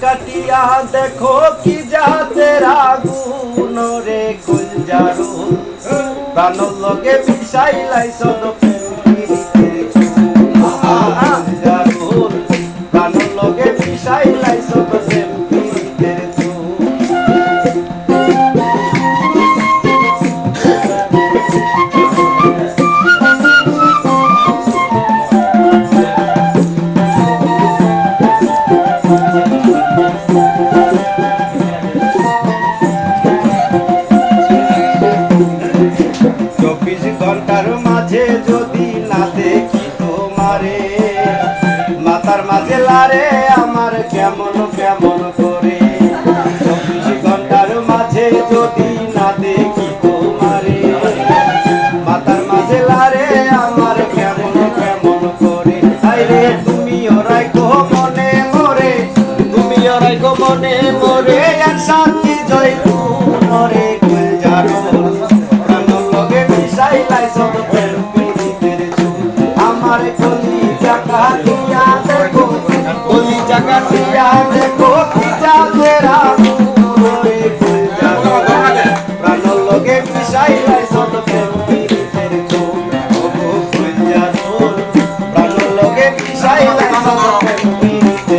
কাটিয়া দেখো কি জাতের আগুন রে কলজারু প্রাণ লগে মিশাইলাই সদ কলজারু প্রাণ লগে মিশাইলাই সদ ঘন্টার মাঝে যদি না দেখি তোমারে মাথার মাঝে লারে আমার কেমন কেমন করে 24 ঘন্টার মাঝে যদি না দেখি তোমারে মাথার মাঝে লারে আমার কেমন কেমন করে আইরে তুমি ওরাই গো মনে মরে তুমি ওরাই গো মনে মরে এক শান্তি জয় মরে কলজারু আমার কলি জায়গা দিয়া দেখো কলি জায়গা দিয়া দেখো কি জাতের প্রাণ লগে মিশাইলাই সদ প্রেমের প্রাণ লগে মিশাইলাই সদ প্রেমের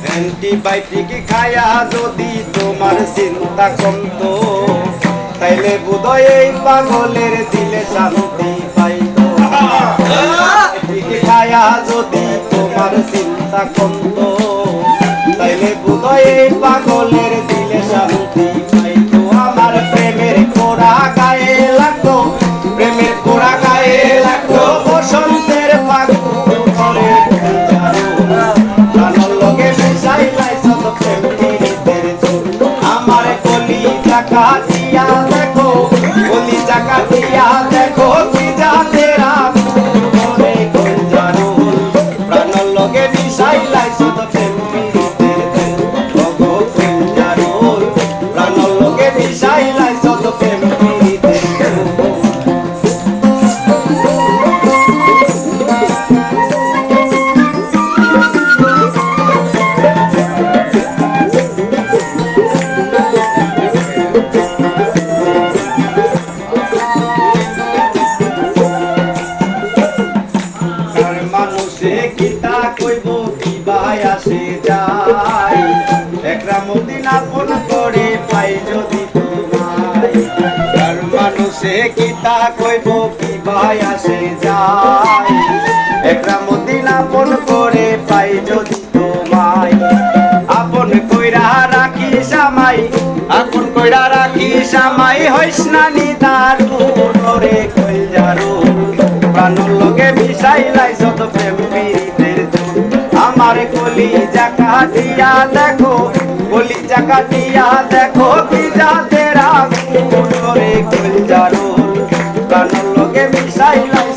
অ্যান্টিবায়োটিক খায়া যদি তোমার চিন্তা কমতো তাইলে বোধহয় এই পাগলের দিলে শান্তি পাইতো অ্যান্টিবায়োটিক খায়া যদি তোমার চিন্তা কমতো তাইলে বোধহয় এই পাগলের দিলে শান্তি পাইতো আমার প্রেমের কোড়া গায়ে লাগতো প্রেমের কোড়া গায়ে লাগতো বসন্তের পাগল করে আমার কলি জায়গা দিয়া দেখো কলি জায়গা দিয়া দেখো কি জাতের মনে কলজারু প্রাণ লগে মিশাইলাই সদ প্রেমের গো কলজারু প্রাণ লগে মিশাইলাই সদ প্রেমের মানুষে কিতা কইব কি ভাই আসে যায় একরা মদিন আপন করে পাই যদি তোমায় আর মানুষে কিতা কইব কি ভাই আসে যায় একরা মদিন আপন করে পাই যদি তোমায় আপন কইরা রাখি সামাই আপন কইরা রাখি সামাই হইস না নিদারু রে কলজারু প্রাণ লগে মিশাইলাই সদ প্রেমের আমার কলি জায়গা দিয়া দেখো কলি জায়গা দিয়া দেখো কি জাতের রে কলজারু প্রাণ লগে মিশাইলাই